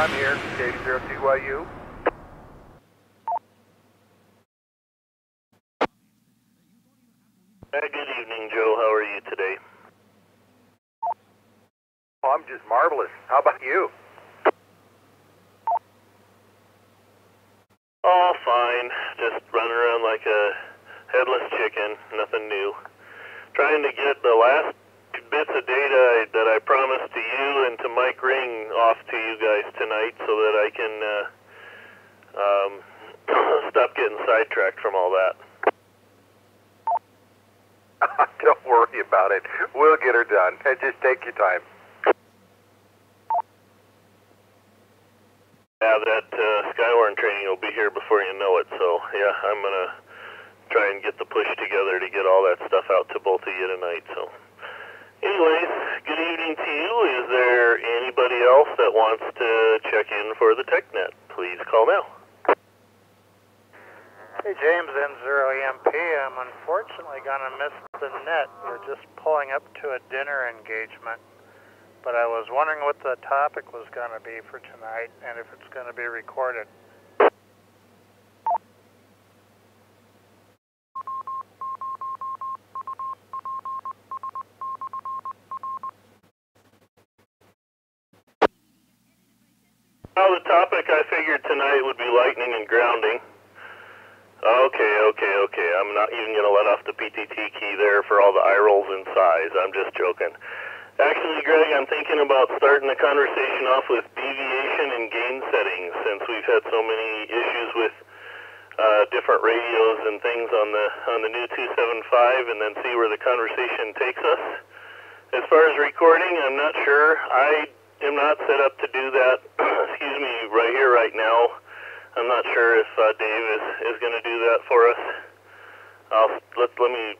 I'm here, K0TYU. Good evening, Joe. How are you today? Oh, I'm just marvelous. How about you? Oh, fine. Just running around like a headless chicken. Nothing new. Trying to get the last bits of data that I promised to you and to Mike Ring off to you guys tonight so that I can stop getting sidetracked from all that. Don't worry about it. We'll get her done. Just take your time. Yeah, that Skywarn training will be here before you know it, so yeah, I'm going to try and get the push together to get all that stuff out to both of you tonight. So, anyways, good evening to you. Is there anybody else that wants to check in for the TechNet? Please call now. Hey James, N0EMP. I'm unfortunately going to miss the net. We're just pulling up to a dinner engagement. But I was wondering what the topic was going to be for tonight and if it's going to be recorded. Well, the topic I figured tonight would be lightning and grounding. Okay. I'm not even going to let off the PTT key there for all the eye rolls and sighs. I'm just joking. Actually, Greg, I'm thinking about starting the conversation off with deviation and gain settings since we've had so many issues with different radios and things on the new 275 and then see where the conversation takes us. As far as recording, I'm not sure. I am not set up to do that, excuse me, right here, right now. I'm not sure if Dave is going to do that for us. Let me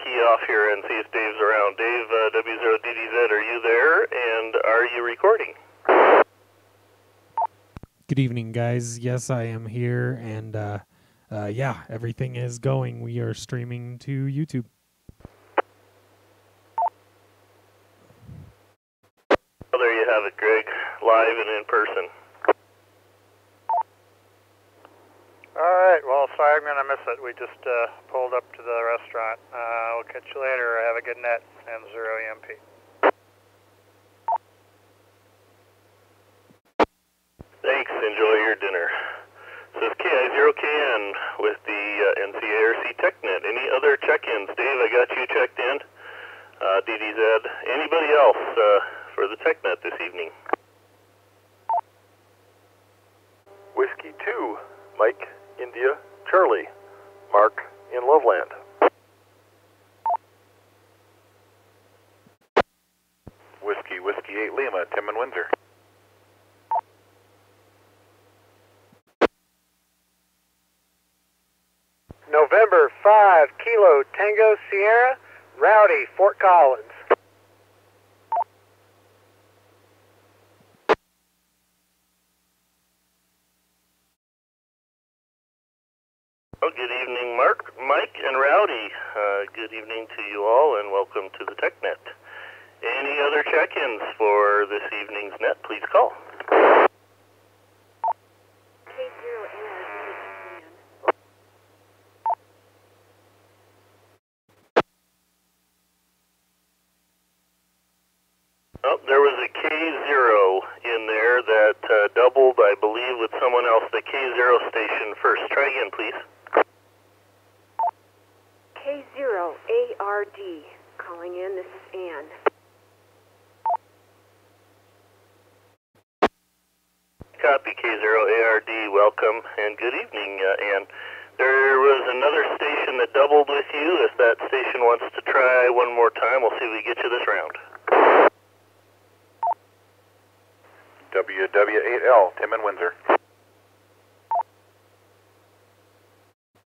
key off here and see if Dave's around. Dave, W0DDZ, are you there? And are you recording? Good evening, guys. Yes, I am here, and yeah, everything is going. We are streaming to YouTube. Well, there you have it, Greg, live and in person. Alright, well, sorry I'm going to miss it. We just pulled up to the restaurant. We'll catch you later. Have a good net, N0EMP. Thanks. Enjoy your dinner. This is KI0KN with the NCARC TechNet. Any other check-ins? Dave, I got you checked in. DDZ. Anybody else for the TechNet this evening? Whiskey 2, Mike, India, Charlie, Mark in Loveland. Whiskey 8, Lima, Tim in Windsor. November 5, Kilo Tango Sierra, Rowdy, Fort Collins. Well, good evening, Mark, Mike, and Rowdy. Good evening to you all, and welcome to the TechNet. Any other check-ins for this evening's net, please call. Oh, there was a K0 in there that doubled, I believe, with someone else. The K0 station first. Try again, please. K0ARD calling in. This is Ann. Copy, K0ARD. Welcome and good evening, Ann. There was another station that doubled with you. If that station wants to try one more time, we'll see if we get you this round. WW8L, Tim in Windsor.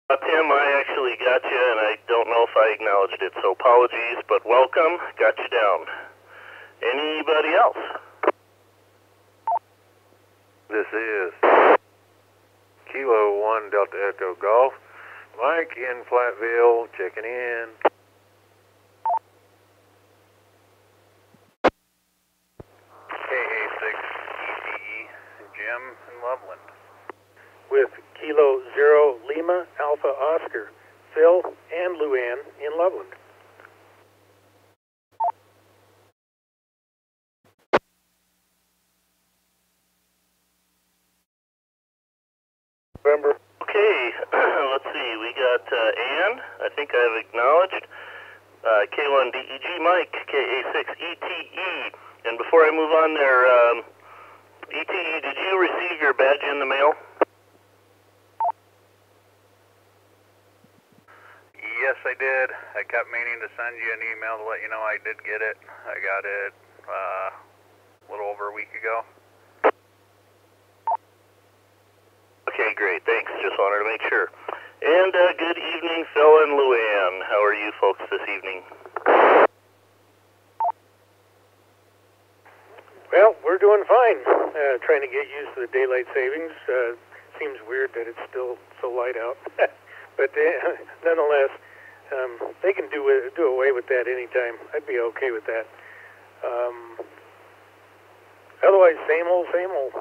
Tim, I actually got you, and I don't know if I acknowledged it, so apologies, but welcome. Got you down. Anybody else? This is Kilo 1 Delta Echo Golf. Mike in Flatville, checking in. KA6 ECE, PM in Loveland. With Kilo 0 Lima Alpha Oscar, Phil and Luann in Loveland. November. Okay, let's see. We got Ann, I think I've acknowledged. K1DEG Mike, KA6ETE. And before I move on there, ETE, did you receive your badge in the mail? Yes, I did. I kept meaning to send you an email to let you know I did get it. I got it a little over a week ago. Okay, great. Thanks. Just wanted to make sure. And good evening, Phil and Luann. How are you folks this evening? Well, we're doing fine. Trying to get used to the daylight savings. Seems weird that it's still so light out. But nonetheless, they can do away with that anytime. I'd be okay with that. Otherwise, same old, same old.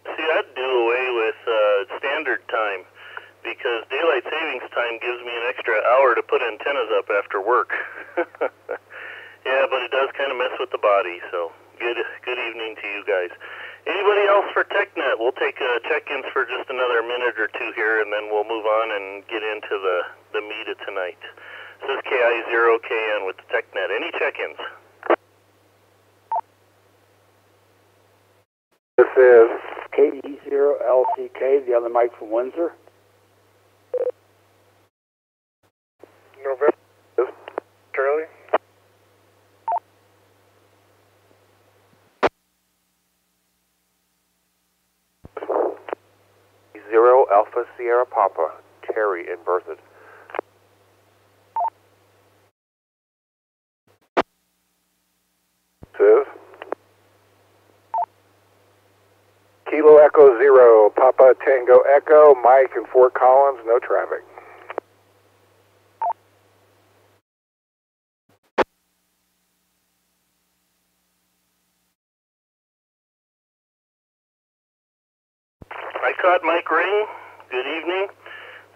See, I'd do away with standard time because daylight savings time gives me an extra hour to put antennas up after work. Yeah, but it does kind of mess with the body, so good evening to you guys. Anybody else for TechNet? We'll take check-ins for just another minute or two here, and then we'll move on and get into the meat of tonight. This is KI0KN with the TechNet. Any check-ins? This is KE0LCK, the other Mike from Windsor. November. Charlie. Zero Alpha Sierra Papa, Terry in Berthoud. This is Kilo Echo 0, Papa Tango Echo, Mike in Fort Collins, no traffic. I caught Mike Ring. Good evening.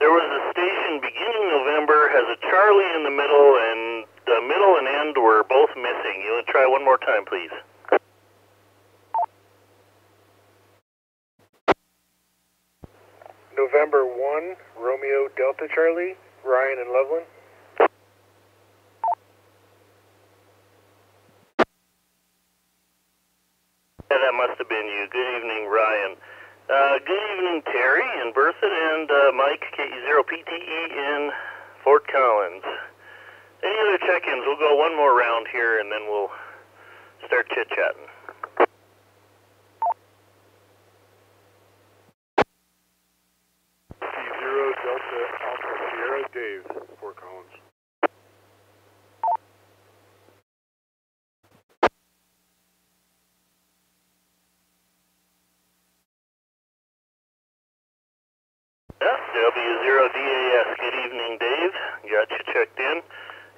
There was a station beginning November, has a Charlie in the middle, and the middle and end were both missing. You want to try one more time, please? November 1, Romeo Delta Charlie, Ryan in Loveland. Yeah, that must have been you. Good evening, Ryan. Good evening, Terry in Berthoud, and Mike, KE0PTE in Fort Collins. Any other check-ins? We'll go one more round here, and then we'll start chit-chatting. Zero Delta Alpha Sierra, Dave, Fort Collins. Yeah, W0DAS. Good evening, Dave. Got you checked in.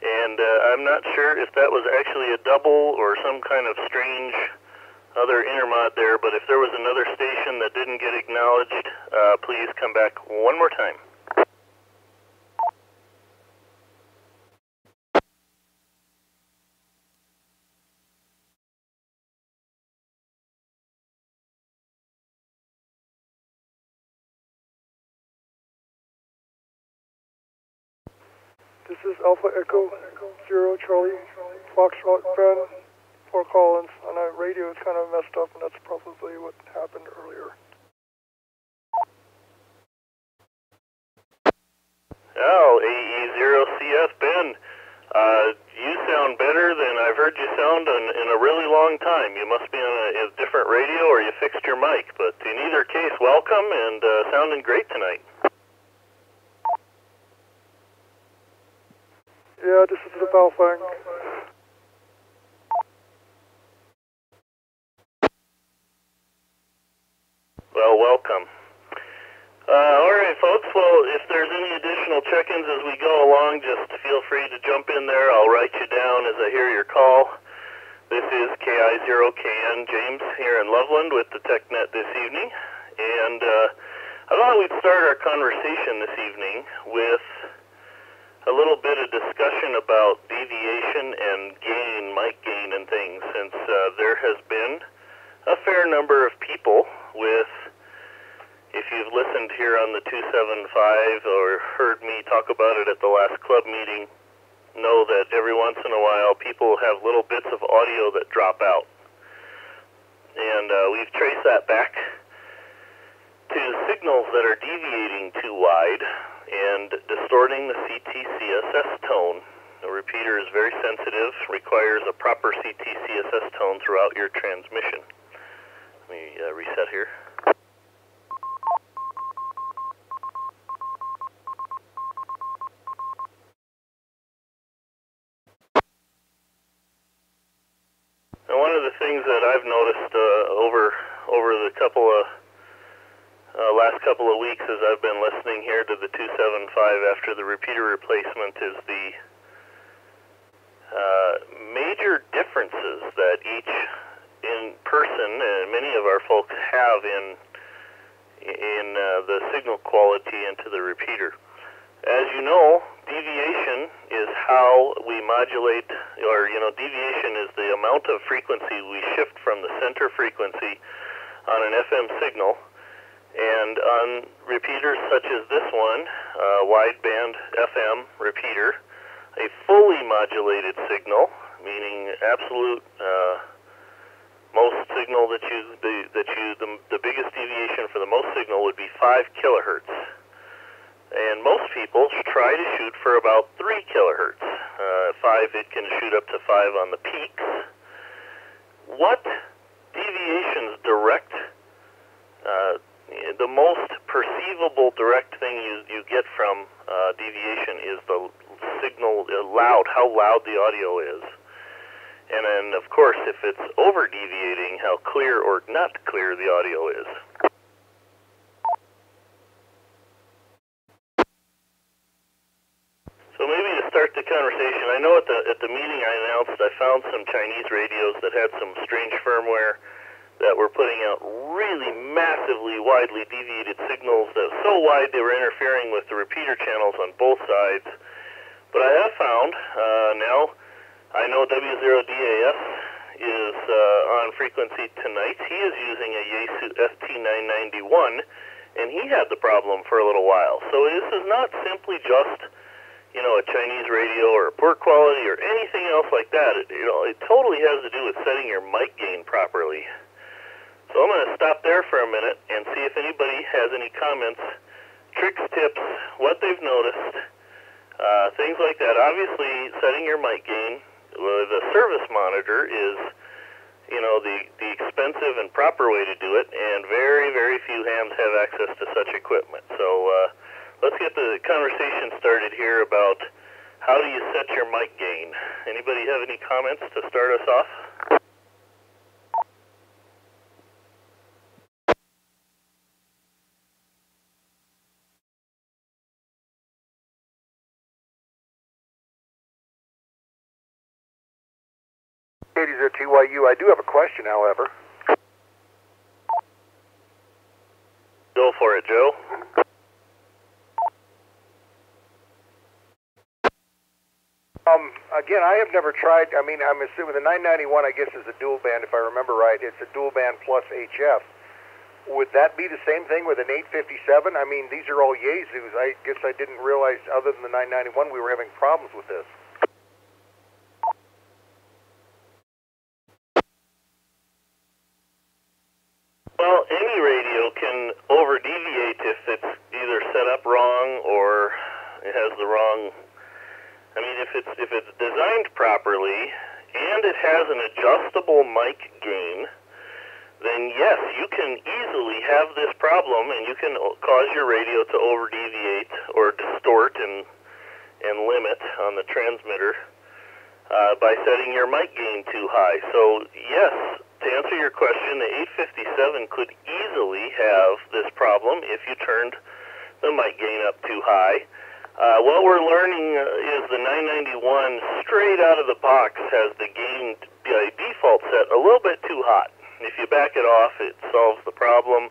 And I'm not sure if that was actually a double or some kind of strange other intermod there, but if there was another station that didn't get acknowledged, please come back one more time. This is Alpha Echo 0 Charlie, Foxtrot Ben, Fort Collins, and our radio is kind of messed up, and that's probably what happened earlier. Oh, AE0CF Ben, you sound better than I've heard you sound in a really long time. You must be on a different radio or you fixed your mic, but in either case, welcome and sounding great tonight. Yeah, this is the Balfang. Well, welcome. All right, folks. Well, if there's any additional check-ins as we go along, just feel free to jump in there. I'll write you down as I hear call. This is KI0KN James here in Loveland with the TechNet this evening, and I thought we'd start our conversation this evening with a little bit of discussion about deviation and gain, mic gain and things, since there has been a fair number of people with, if you've listened here on the 275 or heard me talk about it at the last club meeting, know that every once in a while people have little bits of audio that drop out. And we've traced that back to signals that are deviating too wide and distorting the CT-CSS tone. The repeater is very sensitive, requires a proper CT-CSS tone throughout your transmission. Let me reset here. And one of the things that I've noticed over the last couple of weeks as I've been listening here to the 275 after the repeater replacement is the major differences that each in person and many of our folks have in the signal quality into the repeater. As you know, deviation is how we modulate, or deviation is the amount of frequency we shift from the center frequency on an FM signal. And on repeaters such as this one, wideband FM repeater, a fully modulated signal, meaning absolute most signal the biggest deviation for the most signal would be 5 kilohertz. And most people try to shoot for about 3 kilohertz. 5, it can shoot up to 5 on the peaks. What deviations direct, the most perceivable direct thing you get from deviation is the signal, how loud the audio is. And then, of course, if it's over-deviating, how clear or not clear the audio is. So maybe to start the conversation, I know at the meeting I announced I found some Chinese radios that had some strange firmware that were putting out really massively widely deviated signals that were so wide they were interfering with the repeater channels on both sides. But I have found now, I know W0DAS is on frequency tonight. He is using a Yaesu FT991, and he had the problem for a little while. So this is not simply just a Chinese radio or poor quality or anything else like that. It totally has to do with setting your mic gain properly. So I'm going to stop there for a minute and see if anybody has any comments, tricks, tips, what they've noticed, things like that. Obviously, setting your mic gain with a service monitor is, the expensive and proper way to do it, and very, very few hams have access to such equipment. So let's get the conversation started here about how do you set your mic gain. Anybody have any comments to start us off? Katie's at TYU. I do have a question, however. Go for it, Joe. Again, I have never tried. I mean, I'm assuming the 991, I guess, is a dual band, if I remember right. It's a dual band plus HF. Would that be the same thing with an 857? I mean, these are all Yaesus. I guess I didn't realize, other than the 991, we were having problems with this. Well, any radio can over-deviate if it's either set up wrong or it has the wrong... I mean, if it's designed properly and it has an adjustable mic gain, then yes, you can easily have this problem and you can cause your radio to over-deviate or distort and limit on the transmitter by setting your mic gain too high. So yes, to answer your question, the 857 could easily have this problem if you turned the mic gain up too high. What we're learning is the 991 straight out of the box has the gain default set a little bit too hot. If you back it off, it solves the problem.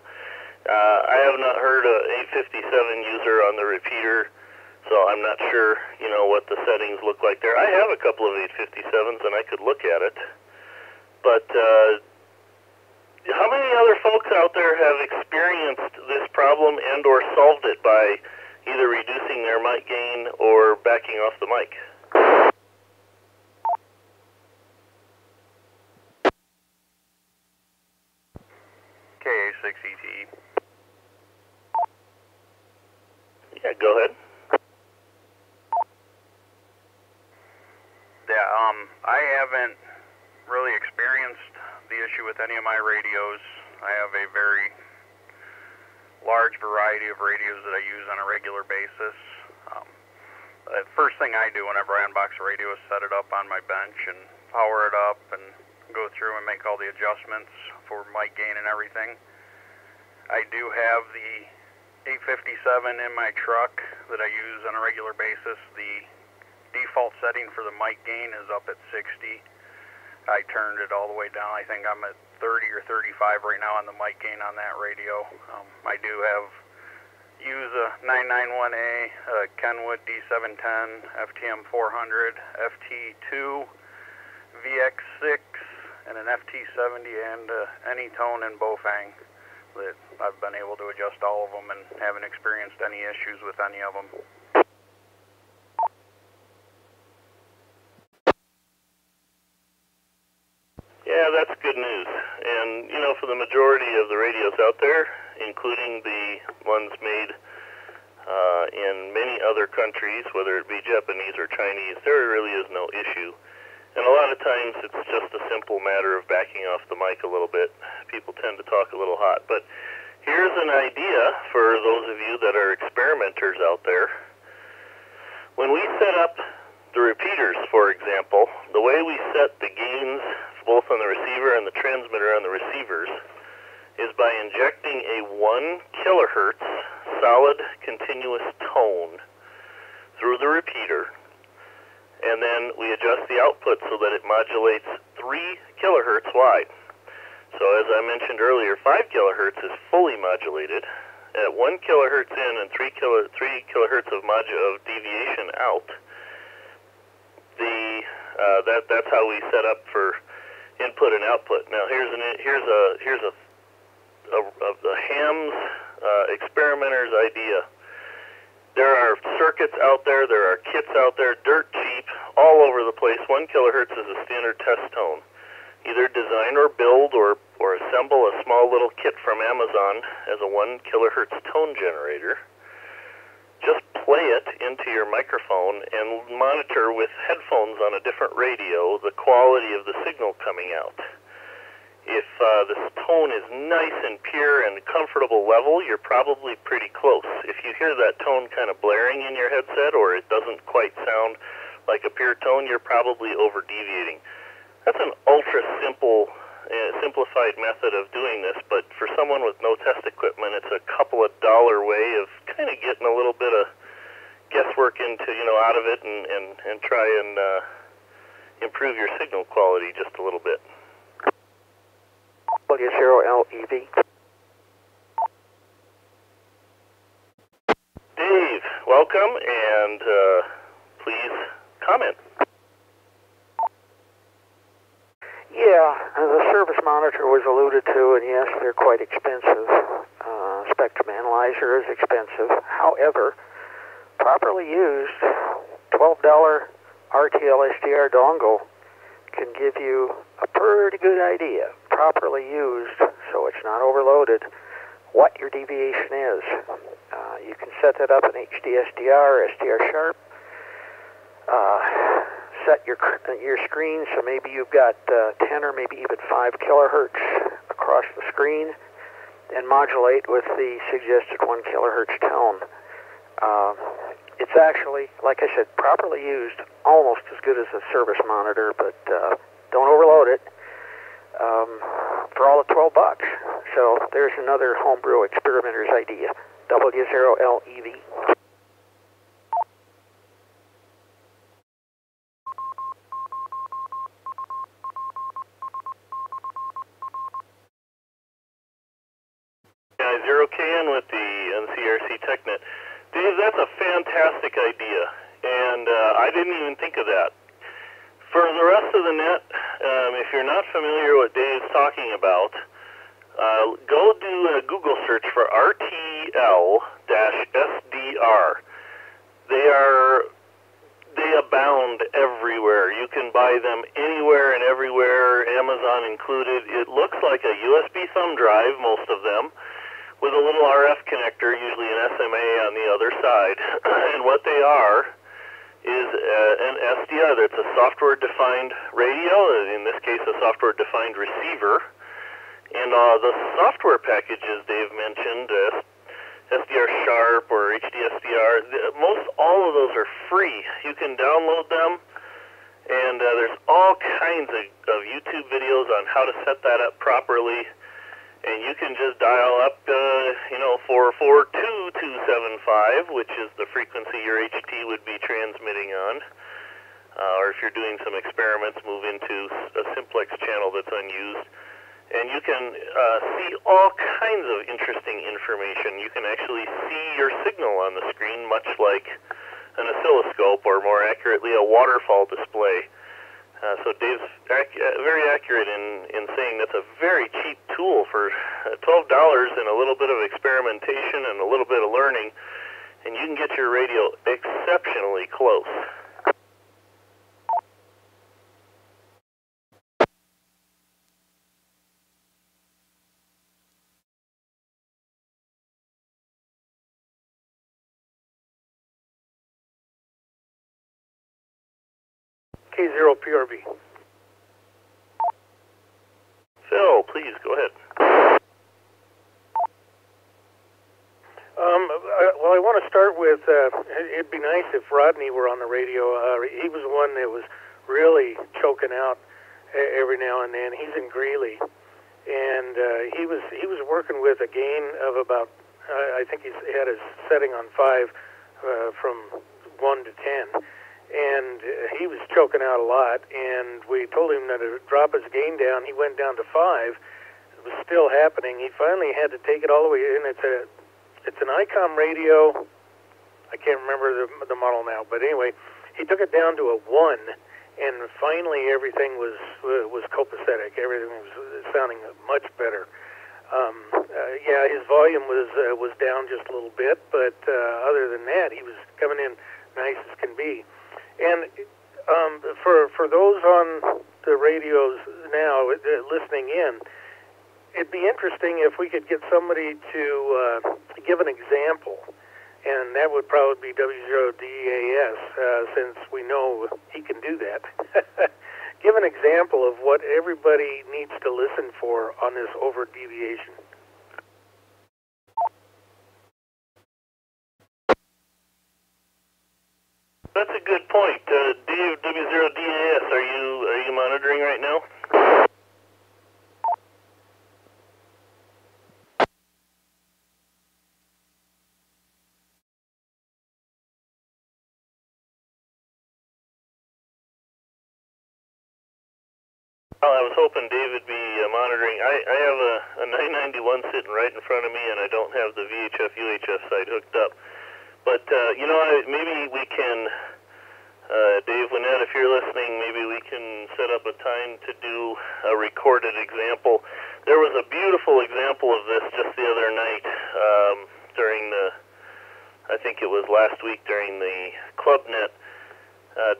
I have not heard a 857 user on the repeater, so I'm not sure, what the settings look like there. I have a couple of 857s, and I could look at it. But how many other folks out there have experienced this problem and or solved it by either reducing their mic gain or backing off the mic? KA6ETE. Yeah, go ahead. Yeah, I haven't really experienced the issue with any of my radios. I have a very large variety of radios that I use on a regular basis. The first thing I do whenever I unbox a radio is set it up on my bench and power it up and go through and make all the adjustments for mic gain and everything. I do have the 857 in my truck that I use on a regular basis. The default setting for the mic gain is up at 60. I turned it all the way down. I think I'm at 30 or 35 right now on the mic gain on that radio. I do use a 991A, a Kenwood D710, FTM 400, FT2, VX6, and an FT70, and any tone and Bofang that I've been able to adjust all of them and haven't experienced any issues with any of them. Yeah, that's good news. And, for the majority of the radios out there, including the ones made in many other countries, whether it be Japanese or Chinese, there really is no issue. And a lot of times it's just a simple matter of backing off the mic a little bit. People tend to talk a little hot. But here's an idea for those of you that are experimenters out there. When we set up the repeaters, for example, the way we set the gains both on the receiver and the transmitter on the receivers is by injecting a 1 kilohertz solid continuous tone through the repeater, and then we adjust the output so that it modulates 3 kilohertz wide. So as I mentioned earlier, 5 kilohertz is fully modulated. At 1 kilohertz in and 3 kilohertz of deviation out, that's how we set up for input and output. Now here's a ham's experimenter's idea. There are circuits out there, there are kits out there, dirt cheap, all over the place. 1 kilohertz is a standard test tone. Either design or build or assemble a small little kit from Amazon as a 1 kilohertz tone generator. Just play it into your microphone and monitor with headphones on a different radio the quality of the signal coming out. If this tone is nice and pure and comfortable level, you're probably pretty close. If you hear that tone kind of blaring in your headset or it doesn't quite sound like a pure tone, you're probably over-deviating. That's an simplified method of doing this, but for someone with no test equipment, it's a couple of dollar way of kind of getting a little bit of guesswork out of it and try and improve your signal quality just a little bit. W0LEV. Dave, welcome, and please comment. Yeah, the service monitor was alluded to, and yes, they're quite expensive. Spectrum analyzer is expensive. However, properly used, $12 RTL SDR dongle can give you a pretty good idea, properly used, so it's not overloaded, what your deviation is. You can set that up in HD SDR, SDR Sharp. Set your screen so maybe you've got 10 or maybe even 5 kilohertz across the screen, and modulate with the suggested 1 kilohertz tone. It's actually, like I said, properly used, almost as good as a service monitor, but don't overload it for all of $12. So there's another homebrew experimenter's idea. W0LEV. 0KN with the NCRC TechNet. Dave, that's a fantastic idea, and I didn't even think of that. For the rest of the net, if you're not familiar with what Dave's talking about, go do a Google search for RTL-SDR. They abound everywhere. You can buy them anywhere and everywhere, Amazon included. It looks like a USB thumb drive, most of them, with a little RF connector, usually an SMA on the other side. And what they are is an SDR. That's a software-defined radio, in this case a software-defined receiver. And the software packages Dave mentioned, SDR Sharp or HDSDR, most all of those are free. You can download them, and there's all kinds of YouTube videos on how to set that up properly. And you can just dial up, 442-275, which is the frequency your HT would be transmitting on. Or if you're doing some experiments, move into a simplex channel that's unused. And you can see all kinds of interesting information. You can actually see your signal on the screen, much like an oscilloscope, or more accurately, a waterfall display. So Dave's very accurate in saying that's a very cheap tool for $12 and a little bit of experimentation and a little bit of learning, and you can get your radio exceptionally close. K0PRB. Phil, please, go ahead. Well, I want to start with, it'd be nice if Rodney were on the radio. He was the one that was really choking out every now and then. He's in Greeley, and he was working with a gain of about, I think he had his setting on 5 from 1 to 10. And he was choking out a lot, and we told him that to drop his gain down. He went down to 5. It was still happening. He finally had to take it all the way in. It's an ICOM radio. I can't remember the model now, but anyway, he took it down to a 1, and finally everything was copacetic. Everything was sounding much better. Yeah, his volume was down just a little bit, but other than that, he was coming in nice as can be. And for those on the radios now listening in, it'd be interesting if we could get somebody to give an example, and that would probably be W0DAS, since we know he can do that. Give an example of what everybody needs to listen for on this over deviation. That's a good point. Dave, W0DAS, are you monitoring right now? Well, I was hoping Dave would be monitoring. I have a 991 sitting right in front of me, and I don't have the VHF UHF side hooked up. But, maybe we can, Dave Winnett, if you're listening, maybe we can set up a time to do a recorded example. There was a beautiful example of this just the other night during I think it was last week during the ClubNet.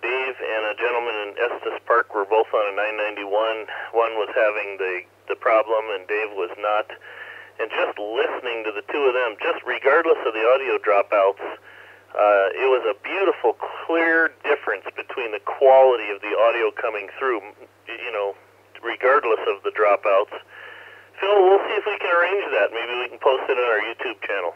Dave and a gentleman in Estes Park were both on a 991. One was having the problem, and Dave was not. And just listening to the two of them, just regardless of the audio dropouts, it was a beautiful, clear difference between the quality of the audio coming through, regardless of the dropouts. Phil, we'll see if we can arrange that. Maybe we can post it on our YouTube channel.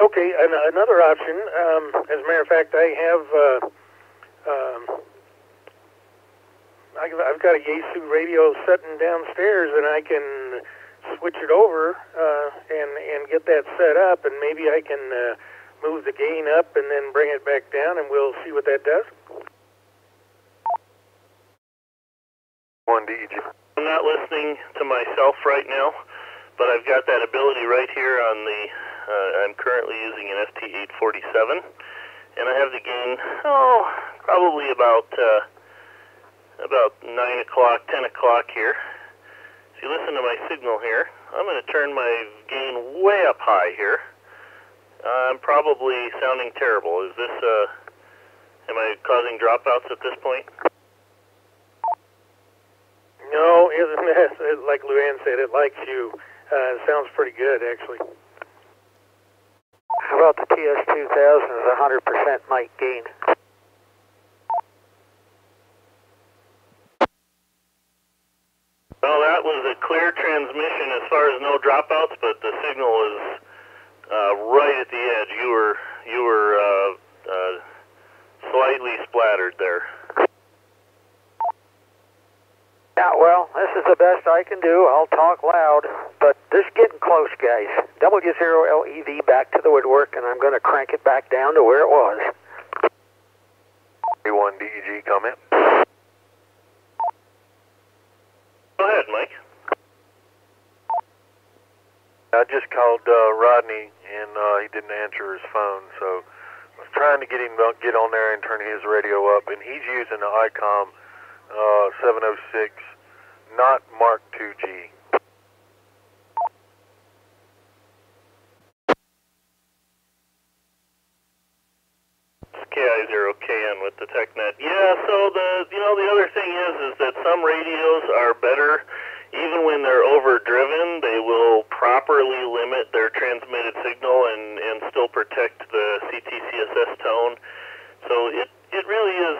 Okay, another option, as a matter of fact, I have, I've got a Yaesu radio sitting downstairs, and I can switch it over and get that set up, and maybe I can move the gain up and then bring it back down, and we'll see what that does. DEG. I'm not listening to myself right now, but I've got that ability right here on the, I'm currently using an ST847, and I have the gain, probably about 9 o'clock, 10 o'clock here. If you listen to my signal here, I'm going to turn my gain way up high here. I'm probably sounding terrible. Is this, am I causing dropouts at this point? No, like Luann said, it likes you. It sounds pretty good, actually. How about the TS2000 is 100% mic gain? Well, that was a clear transmission as far as no dropouts, but the signal was right at the edge. You were slightly splattered there. Yeah, well, this is the best I can do. I'll talk loud, but this is getting close, guys. W0LEV back to the woodwork, and I'm going to crank it back down to where it was. A1 DEG comment. Go ahead, Mike. I just called Rodney, and he didn't answer his phone, so I was trying to get him to get on there and turn his radio up, and he's using the ICOM 706, not Mark 2G. KI0KN with the TechNet. Yeah, so the other thing is that some radios are better even when they're overdriven. They will properly limit their transmitted signal and still protect the CTCSS tone. So it really is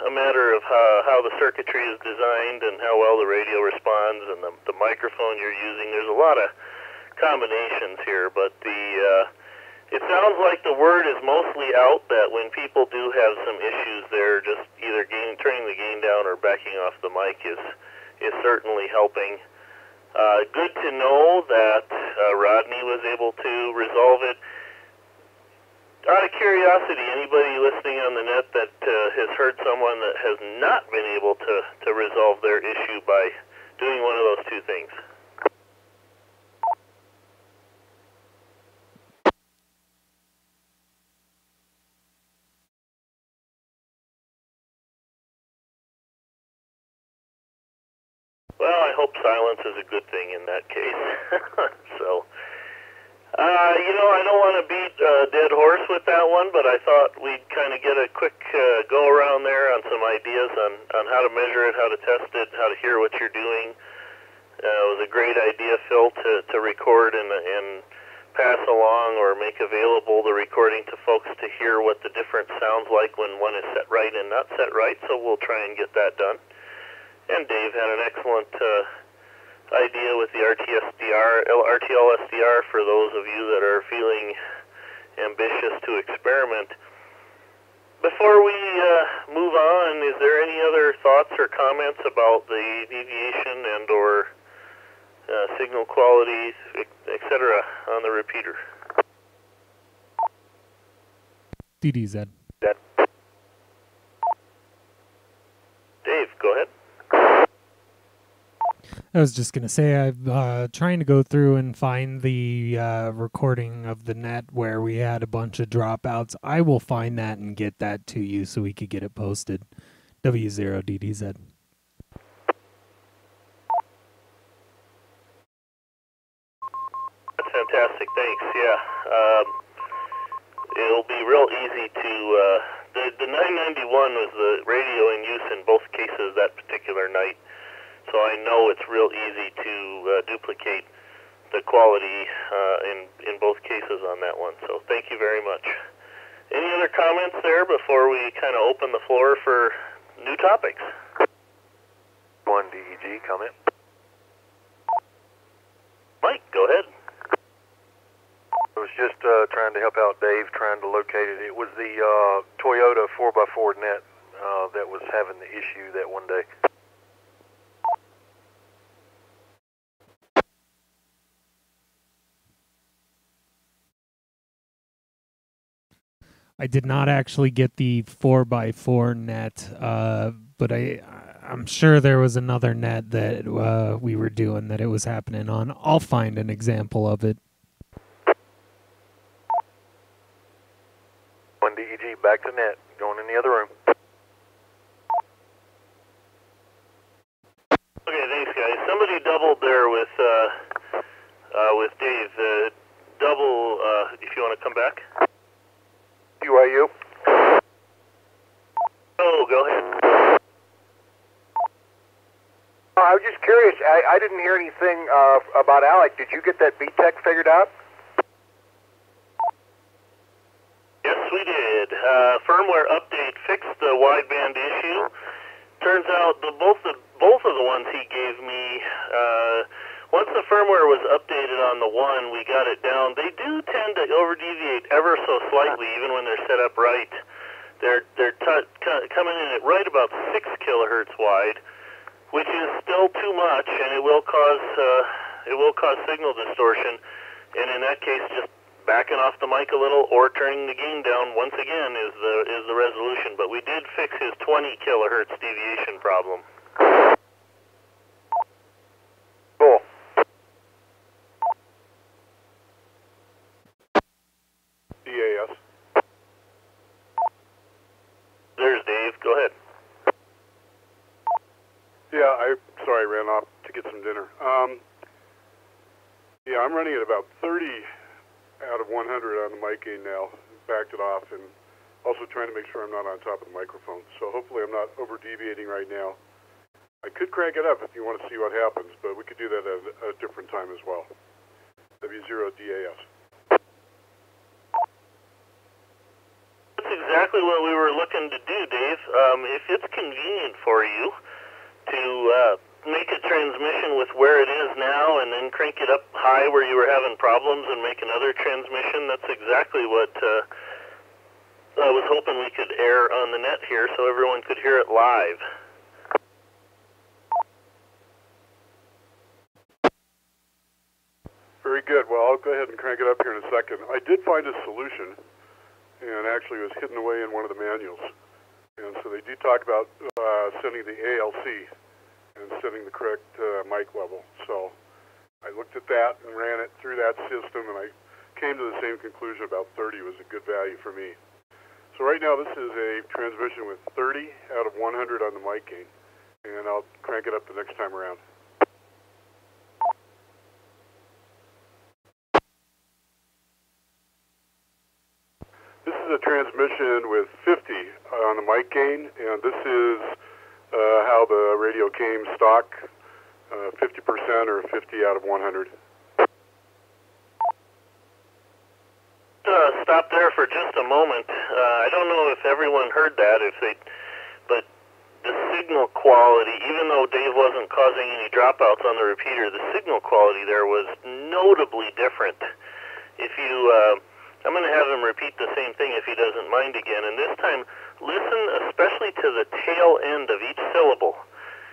a matter of how the circuitry is designed and how well the radio responds and the microphone you're using. There's a lot of combinations here, but it sounds like the word is mostly out that when people do have some issues there, just either turning the gain down or backing off the mic is certainly helping. Good to know that Rodney was able to resolve it. Out of curiosity, anybody listening on the net that has heard someone that has not been able to resolve their issue by doing one of those two things? Well, I hope silence is a good thing in that case. So, I don't want to beat a dead horse with that one, but I thought we'd kind of get a quick go around there on some ideas on how to measure it, how to test it, how to hear what you're doing. It was a great idea, Phil, to record and pass along or make available the recording to folks to hear what the difference sounds like when one is set right and not set right, so we'll try and get that done. And Dave had an excellent idea with the RTL SDR for those of you that are feeling ambitious to experiment. Before we move on, is there any other thoughts or comments about the deviation and or signal quality, etc. on the repeater? DDZ. Dave, go ahead. I was just going to say, I'm trying to go through and find the recording of the net where we had a bunch of dropouts. I will find that and get that to you so we could get it posted. W0DDZ. That's fantastic. Thanks. Yeah. It'll be real easy to... The 991 was the radio in use in both cases that particular night. So I know it's real easy to duplicate the quality in both cases on that one. So thank you very much. Any other comments there before we kind of open the floor for new topics? One DEG comment. Mike, go ahead. I was just trying to help out Dave, trying to locate it. It was the Toyota 4x4 net that was having the issue that one day. I did not actually get the 4x4 net, but I'm sure there was another net that we were doing that it was happening on. I'll find an example of it. 1 DEG, back to net, going in the other room. Okay, thanks, guys. Somebody doubled there with Dave. Double, if you want to come back. UIU. Oh, go ahead. I was just curious. I didn't hear anything about Alec. Did you get that BTEC figured out? Yes, we did. Firmware update fixed the wideband issue. Turns out both of the ones he gave me, once the firmware was updated on the one, we got it down. They do tend to over-deviate ever so slightly, even when they're set up right. They're coming in at right about 6 kilohertz wide, which is still too much, and it will cause signal distortion. And in that case, just backing off the mic a little or turning the gain down once again is the resolution. But we did fix his 20 kilohertz deviation problem. Cool. DAS. There's Dave. Go ahead. Yeah, sorry, I ran off to get some dinner. Yeah, I'm running at about 30 out of 100 on the mic gain now. Backed it off, and also trying to make sure I'm not on top of the microphone. So hopefully I'm not over-deviating right now. I could crank it up if you want to see what happens, but we could do that at a different time as well. W0DAS. That's exactly what we were looking to do, Dave. If it's convenient for you to make a transmission with where it is now and then crank it up high where you were having problems and make another transmission, that's exactly what I was hoping we could air on the net here so everyone could hear it live. Very good. Well, I'll go ahead and crank it up here in a second. I did find a solution, and actually it was hidden away in one of the manuals. And so they do talk about sending the ALC and setting the correct mic level. So I looked at that and ran it through that system, and I came to the same conclusion about 30 was a good value for me. So right now this is a transmission with 30 out of 100 on the mic gain, and I'll crank it up the next time around. This is a transmission with 50 on the mic gain, and this is how the radio came stock, 50% or 50 out of 100. Stop there for just a moment. I don't know if everyone heard that, but the signal quality, even though Dave wasn't causing any dropouts on the repeater, the signal quality there was notably different. If you, I'm going to have him repeat the same thing if he doesn't mind again, and this time listen especially to the tail end of each syllable.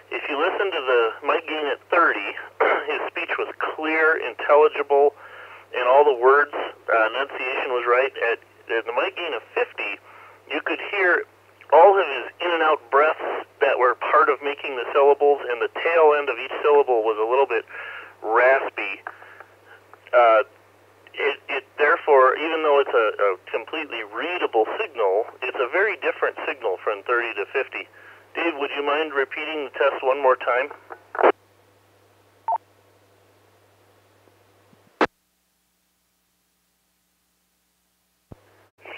If you listen to the mic gain at 30, his speech was clear, intelligible, and all the words, enunciation was right. At the mic gain of 50, you could hear all of his in and out breaths that were part of making the syllables, and the tail end of each syllable was a little bit raspy. Therefore, even though it's a completely readable signal, it's a very different signal from 30 to 50. Dave, would you mind repeating the test one more time?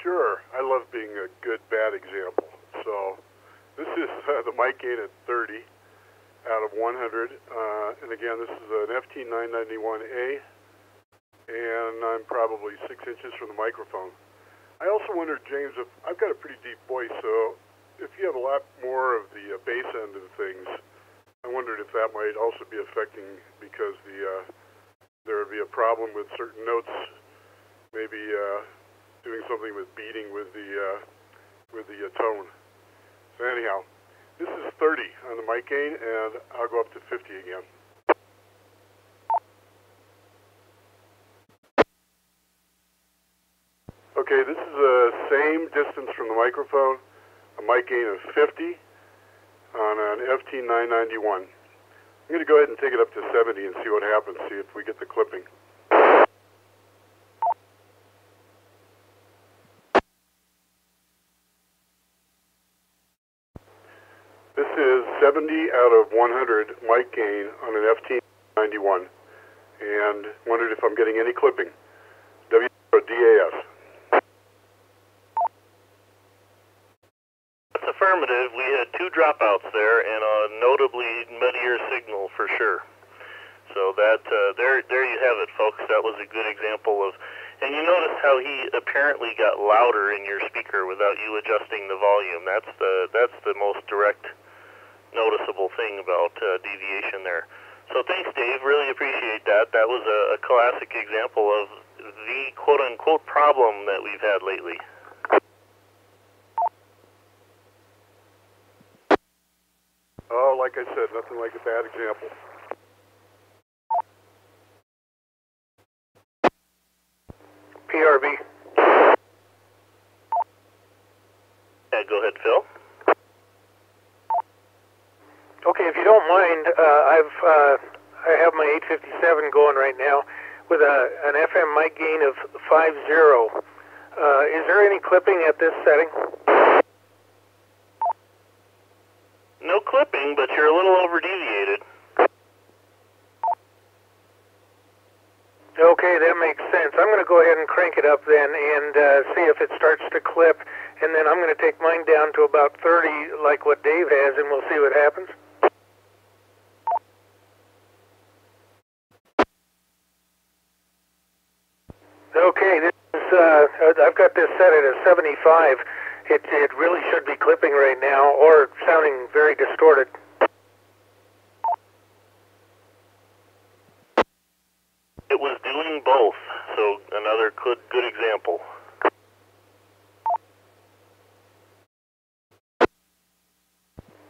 Sure. I love being a good bad example. So this is the mic gain at 30 out of 100. And again, this is an FT991A. And I'm probably 6 inches from the microphone. I also wondered, James, if I've got a pretty deep voice, so if you have a lot more of the bass end of things, I wondered if that might also be affecting, because there would be a problem with certain notes, maybe doing something with beating with the tone. So anyhow, this is 30 on the mic gain, and I'll go up to 50 again. Okay, this is the same distance from the microphone, a mic gain of 50, on an FT991. I'm going to go ahead and take it up to 70 and see what happens, see if we get the clipping. This is 70 out of 100 mic gain on an FT91, and wondered if I'm getting any clipping. W or DAS? That's affirmative. We had 2 dropouts there and a notably muddier signal for sure. So that there you have it, folks. That was a good example of, and you notice how he apparently got louder in your speaker without you adjusting the volume. That's the most direct noticeable thing about deviation there. So thanks, Dave. Really appreciate that. That was a classic example of the quote-unquote problem that we've had lately. Oh, like I said, nothing like a bad example. PRB. Yeah, go ahead, Phil. Okay, if you don't mind, I have my 857 going right now with an FM mic gain of 50. Is there any clipping at this setting? No clipping, but you're a little over-deviated. Okay, that makes sense. I'm going to go ahead and crank it up then and see if it starts to clip, and then I'm going to take mine down to about 30 like what Dave has, and we'll see what happens. Okay, this is, I've got this set at a 75. It really should be clipping right now, or sounding very distorted. It was doing both, so another good example.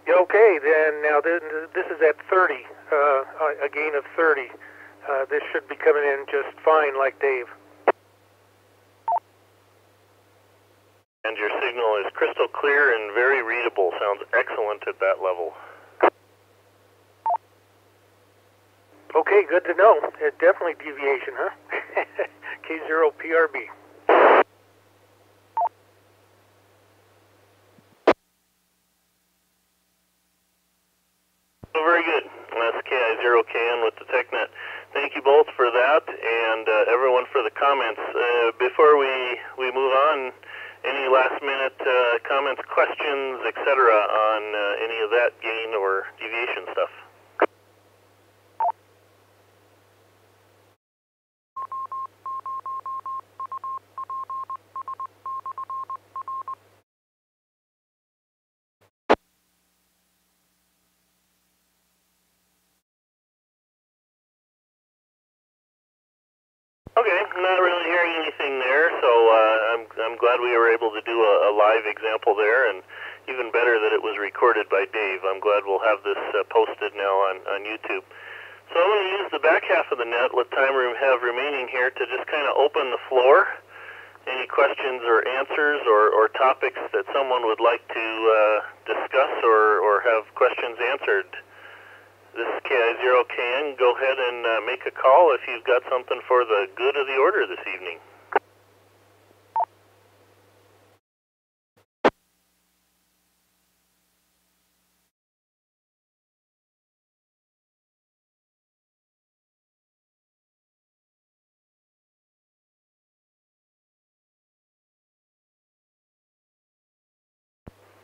Okay, then now this is at 30, a gain of 30. This should be coming in just fine, like Dave. And your signal is crystal clear and very readable. Sounds excellent at that level. Okay, good to know. Definitely deviation, huh? K0 PRB. Oh, very good. That's KI0KN with the TechNet. Thank you both for that, and everyone for the comments. Before we move on, any last-minute comments, questions, etc. on any of that gain or deviation stuff? Okay, I'm not really hearing anything there, so I'm glad we were able to do a live example there, and even better that it was recorded by Dave. I'm glad we'll have this posted now on YouTube. So I'm going to use the back half of the net, what time we have remaining here, to just kind of open the floor. Any questions or answers or topics that someone would like to discuss or have questions answered. This is KI0KN. Go ahead and make a call if you've got something for the good of the order this evening.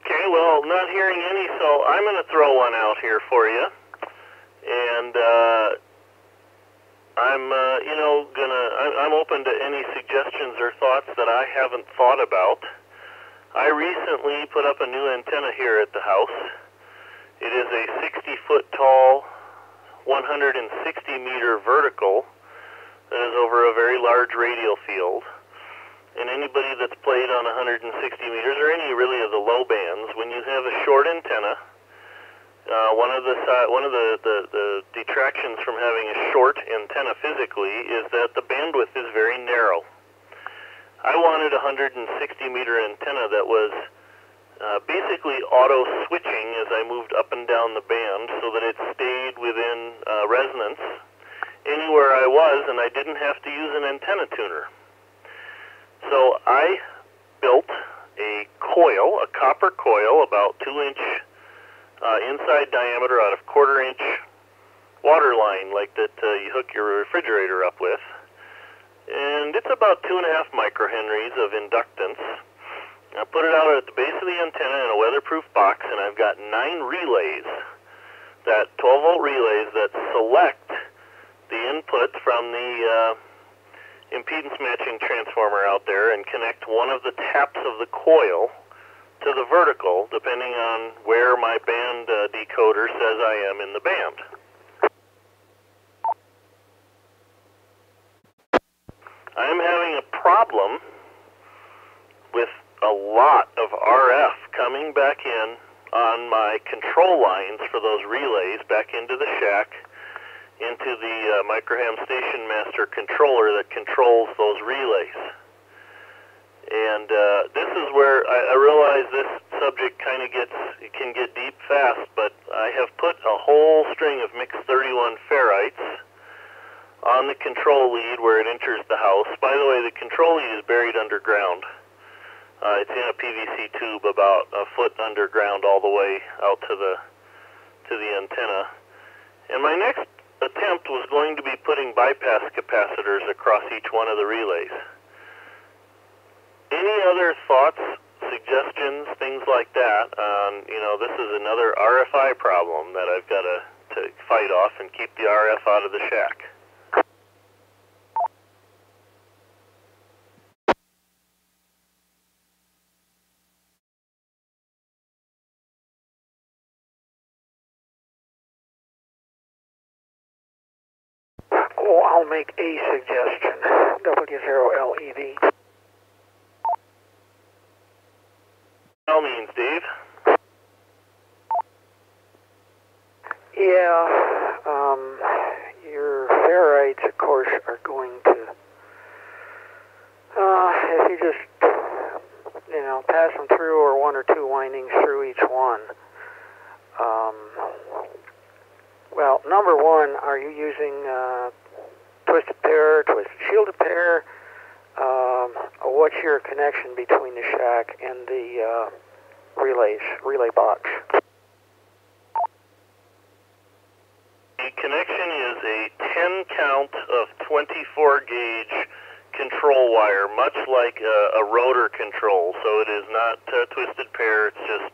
Okay, well, not hearing any, so I'm going to throw one out here for you. And I'm open to any suggestions or thoughts that I haven't thought about. I recently put up a new antenna here at the house. It is a 60-foot tall, 160-meter vertical that is over a very large radial field. And anybody that's played on 160 meters, or any really of the low bands, when you have a short antenna, one of the detractions from having a short antenna physically is that the bandwidth is very narrow. I wanted a 160-meter antenna that was basically auto-switching as I moved up coil, a copper coil, about 2-inch inside diameter out of 1/4-inch water line like that you hook your refrigerator up with. And it's about 2.5 microhenries of inductance. I put it out at the base of the antenna in a weatherproof box, and I've got 9 relays, that 12-volt relays that select the input from the impedance matching transformer out there and connect one of the taps of the coil to the vertical, depending on where my band decoder says I am in the band. I'm having a problem with a lot of RF coming back in on my control lines for those relays back into the shack, into the Microham Station Master controller that controls those relays. And this is where I realize this subject can get deep fast, but I have put a whole string of mixed 31 ferrites on the control lead where it enters the house. By the way, the control lead is buried underground. It's in a PVC tube about a foot underground all the way out to the antenna. And my next attempt was going to be putting bypass capacitors across each one of the relays. Any other thoughts, suggestions, things like that? This is another RFI problem that I've got to fight off and keep the RF out of the shack. Oh, I'll make a suggestion. W0LED. By all means, Dave. Yeah, your ferrites, of course, are going to, if you just, pass them through or 1 or 2 windings through each one. Well, number one, are you using twisted pair, twisted shielded pair? What's your connection between the shack and the relay box? The connection is a 10 count of 24 gauge control wire, much like a rotor control. So it is not twisted pair, it's just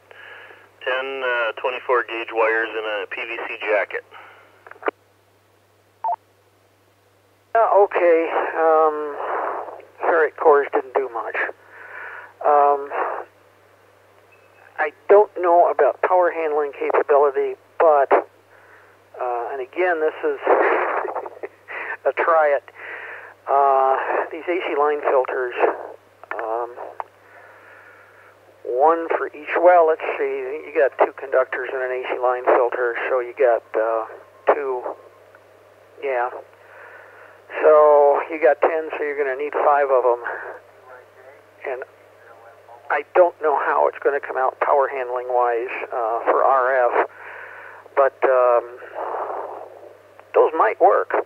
10 24 gauge wires in a PVC jacket. Okay, ferrite cores didn't do much. I don't know about power handling capability, but, and again, this is a try it. These AC line filters, one for each, well, let's see, you got 2 conductors and an AC line filter, so you got 2, yeah. So you got 10, so you're going to need 5 of them. And I don't know how it's going to come out power handling wise for RF, but those might work.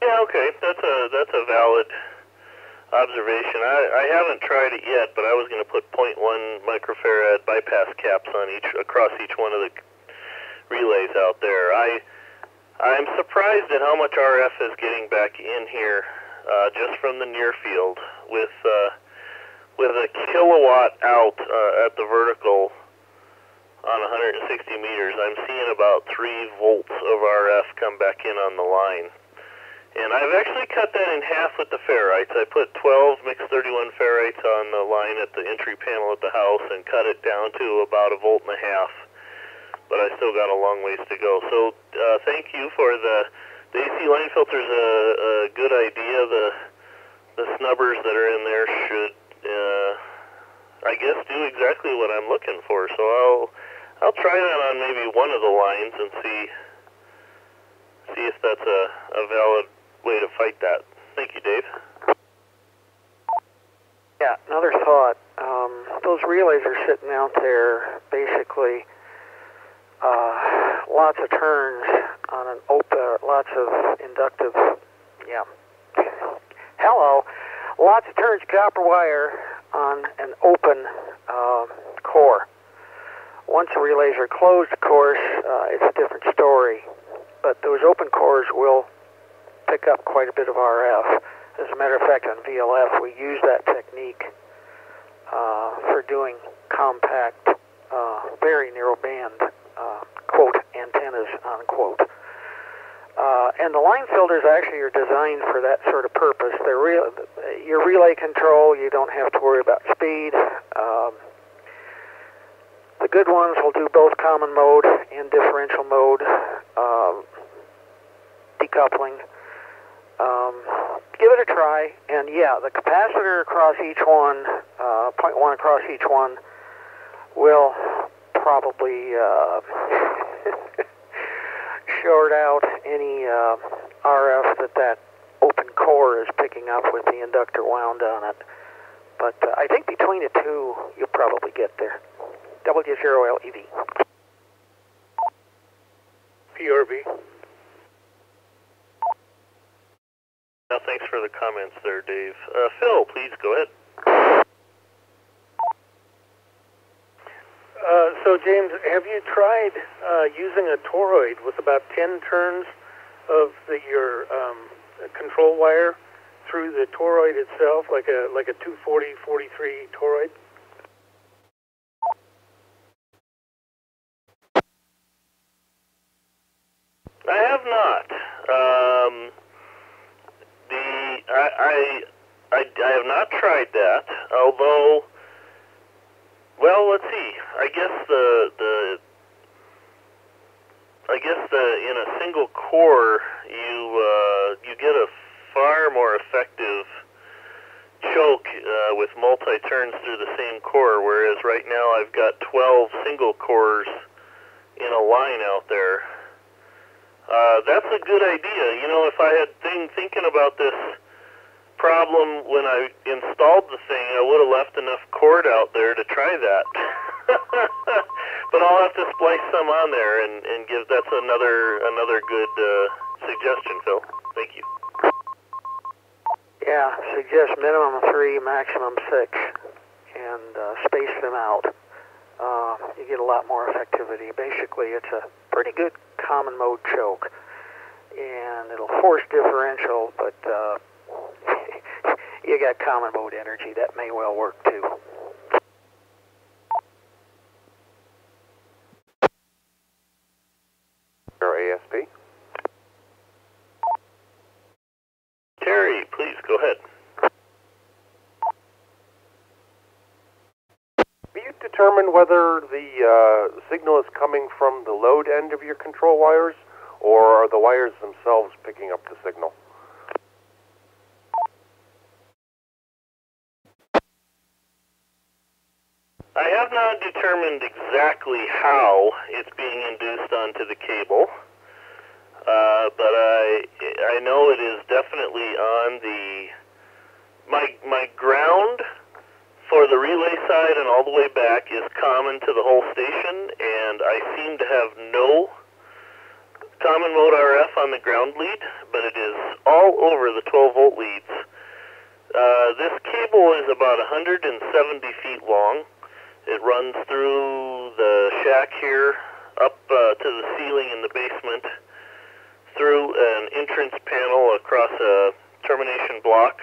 Yeah, okay, that's a valid observation. I haven't tried it yet, but I was going to put 0.1 microfarad bypass caps on across each one of the relays out there. I'm surprised at how much RF is getting back in here just from the near field with a kilowatt out at the vertical on 160 meters. I'm seeing about 3 volts of RF come back in on the line. And I've actually cut that in half with the ferrites. I put 12 mixed 31 ferrites on the line at the entry panel at the house and cut it down to about 1.5 volts. But I still got a long ways to go. So thank you for the AC line filter's a good idea. The snubbers that are in there should, I guess, do exactly what I'm looking for. So I'll try that on maybe one of the lines and see if that's a valid way to fight that. Thank you, Dave. Yeah, another thought. Those relays are sitting out there, basically, lots of turns on an lots of inductive, hello, lots of turns of copper wire on an open core. Once the relays are closed, of course, it's a different story. But those open cores will pick up quite a bit of RF. As a matter of fact, on VLF, we use that technique for doing compact, very narrow band, quote, antennas, unquote. And the line filters actually are designed for that sort of purpose. Your relay control, you don't have to worry about speed. The good ones will do both common mode and differential mode, decoupling. Give it a try, and yeah, the capacitor across each one, 0.1 across each one, will probably short out any RF that open core is picking up with the inductor wound on it. But I think between the two, you'll probably get there. W0LEV. PRV. Thanks for the comments there, Dave. Phil, please go ahead. So, James, have you tried using a toroid with about 10 turns of your control wire through the toroid itself, like a 240-43 toroid? I have not. I have not tried that. Although, well, let's see. I guess in a single core you get a far more effective choke with multi turns through the same core. Whereas right now I've got 12 single cores in a line out there. That's a good idea. You know, if I had been thinking about this problem when I installed the thing, I would have left enough cord out there to try that. But I'll have to splice some on there and give. That's another good suggestion, Phil. Thank you. Yeah, suggest minimum 3, maximum 6, and space them out. You get a lot more effectivity. Basically, it's a pretty good common mode choke, and it'll force differential, but you got common mode energy. That may well work too. Your ASP. Terry, please go ahead. Have you determined whether the signal is coming from the load end of your control wires, or are the wires themselves picking up the signal? I have not determined exactly how it's being induced onto the cable, but I know it is definitely on my ground for the relay side and all the way back is common to the whole station, and I seem to have no common mode RF on the ground lead, but it is all over the 12-volt leads. This cable is about 170 feet long. It runs through the shack here, up to the ceiling in the basement, through an entrance panel across a termination block,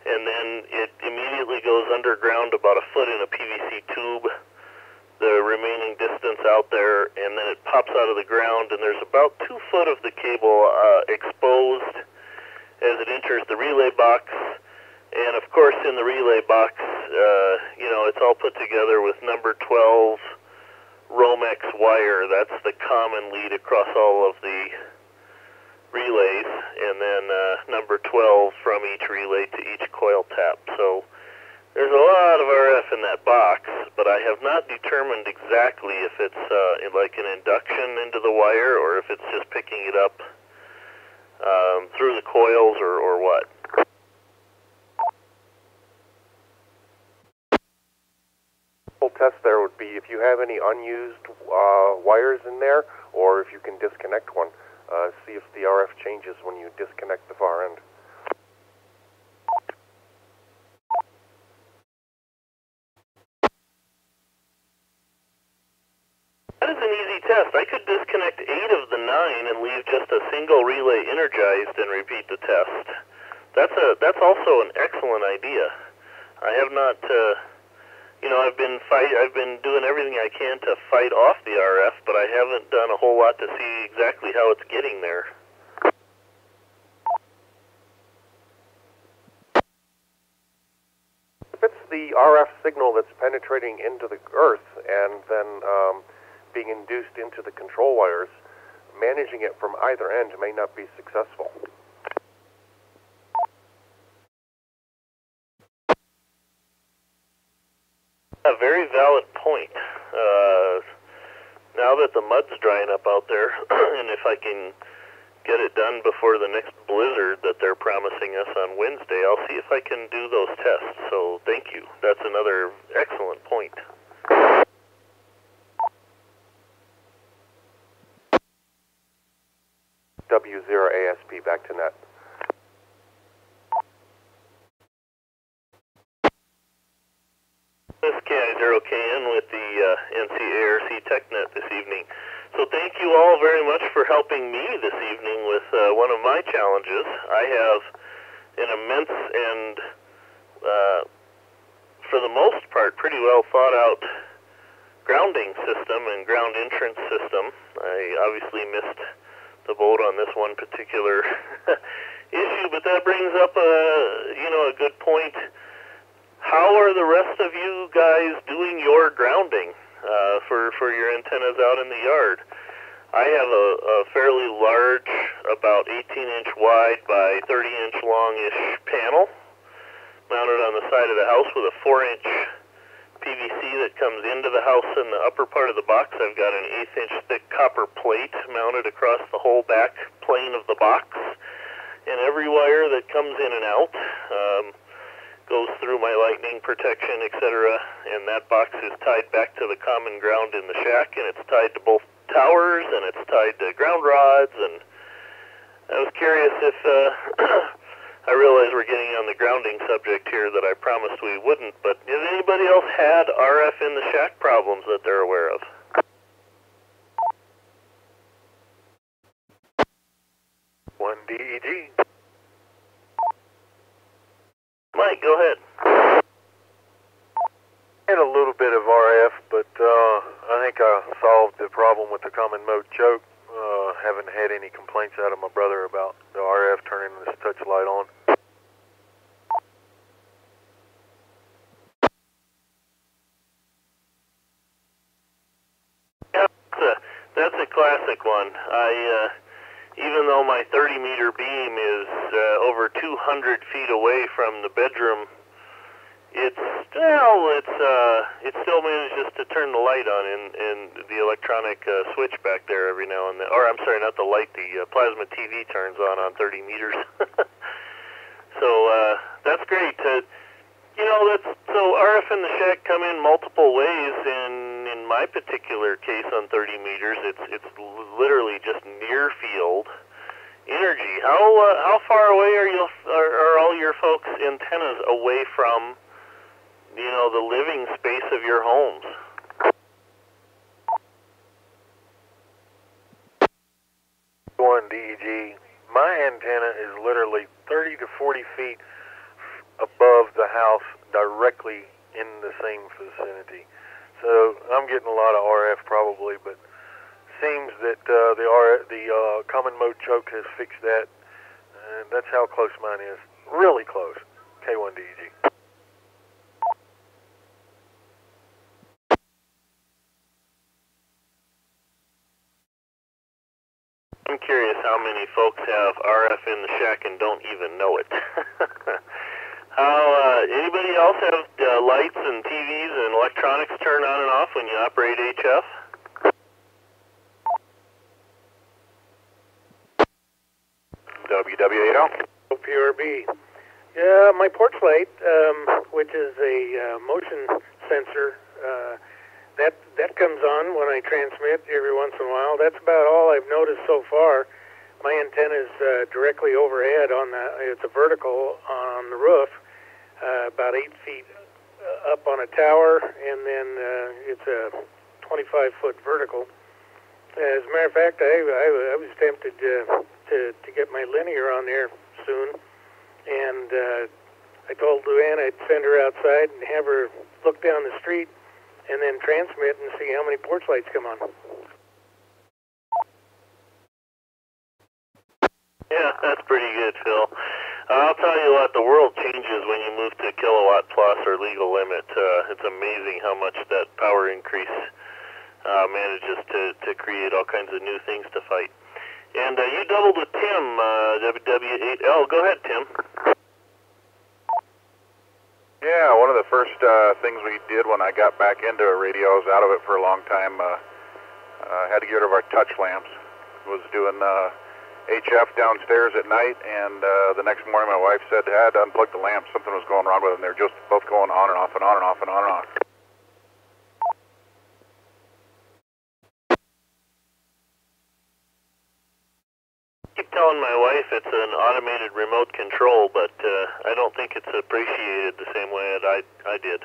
and then it immediately goes underground about a foot in a PVC tube, the remaining distance out there, and then it pops out of the ground, and there's about 2 foot of the cable exposed as it enters the relay box. And of course, in the relay box, it's all put together with number 12 Romex wire. That's the common lead across all of the relays, and then number 12 from each relay to each coil tap. So there's a lot of RF in that box, but I have not determined exactly if it's like an induction into the wire or if it's just picking it up through the coils or what. Test there would be if you have any unused wires in there, or if you can disconnect one, see if the RF changes when you disconnect the far end. That is an easy test. I could disconnect 8 of the 9 and leave just a single relay energized and repeat the test. That's also an excellent idea. I have not, I've been doing everything I can to fight off the RF, but I haven't done a whole lot to see exactly how it's getting there. If it's the RF signal that's penetrating into the earth and then being induced into the control wires, managing it from either end may not be successful. A very valid point. Now that the mud's drying up out there, and if I can get it done before the next blizzard that they're promising us on Wednesday, I'll see if I can do those tests. So thank you. That's another excellent point. W0ASP back to net. This is KI0KN with the NCARC TechNet this evening. So thank you all very much for helping me this evening with one of my challenges. I have an immense and, for the most part, pretty well thought out grounding system and ground entrance system. I obviously missed the boat on this one particular issue, but that brings up a good point. How are the rest of you guys doing your grounding for your antennas out in the yard? I have a fairly large, about 18-inch wide by 30-inch long-ish panel mounted on the side of the house with a 4-inch PVC that comes into the house in the upper part of the box. I've got an 1/8-inch thick copper plate mounted across the whole back plane of the box, and every wire that comes in and out goes through my lightning protection, etc., and that box is tied back to the common ground in the shack, and it's tied to both towers, and it's tied to ground rods, and I was curious if, I realize we're getting on the grounding subject here that I promised we wouldn't, but has anybody else had RF in the shack problems that they're aware of? One DEG. Mike, go ahead. I had a little bit of RF, but I think I solved the problem with the common mode choke. Haven't had any complaints out of my brother about the RF turning this touch light on. Yeah, that's a classic one. Even though my 30-meter beam is over 200 feet away from the bedroom, it still manages to turn the light on and the electronic switch back there every now and then. Or I'm sorry, not the light, the plasma TV turns on 30 meters. So that's great. So RF in the shack come in multiple ways, and in my particular case on 30 meters, it's literally just near field energy. How far away are all your folks' antennas away from the living space of your homes? One DEG. My antenna is literally 30 to 40 feet above the house, directly in the same vicinity. So I'm getting a lot of RF probably, but seems that the common mode choke has fixed that, and that's how close mine is. Really close. K1DEG. I'm curious how many folks have RF in the shack and don't even know it. Anybody else have lights and TVs and electronics turn on and off when you operate HF? WW8L. PRB. Yeah, my porch light, which is a motion sensor, that comes on when I transmit every once in a while. That's about all I've noticed so far. My antenna is directly overhead it's a vertical on the roof, about 8 feet up on a tower, and then it's a 25-foot vertical. As a matter of fact, I was tempted to get my linear on there soon, and I told Luann I'd send her outside and have her look down the street and then transmit and see how many porch lights come on. Yeah, that's pretty good, Phil. I'll tell you what, the world changes when you move to kilowatt plus or legal limit. It's amazing how much that power increase manages to create all kinds of new things to fight. And you doubled with Tim, WW8L. Go ahead, Tim. Yeah, one of the first things we did when I got back into a radio, I was out of it for a long time, had to get rid of our touch lamps. Was doing HF downstairs at night, and the next morning my wife said I had to unplug the lamps. Something was going wrong with them. They were just both going on and off and on and off and on and off. I keep telling my wife it's an automated remote control, but I don't think it's appreciated the same way that I did.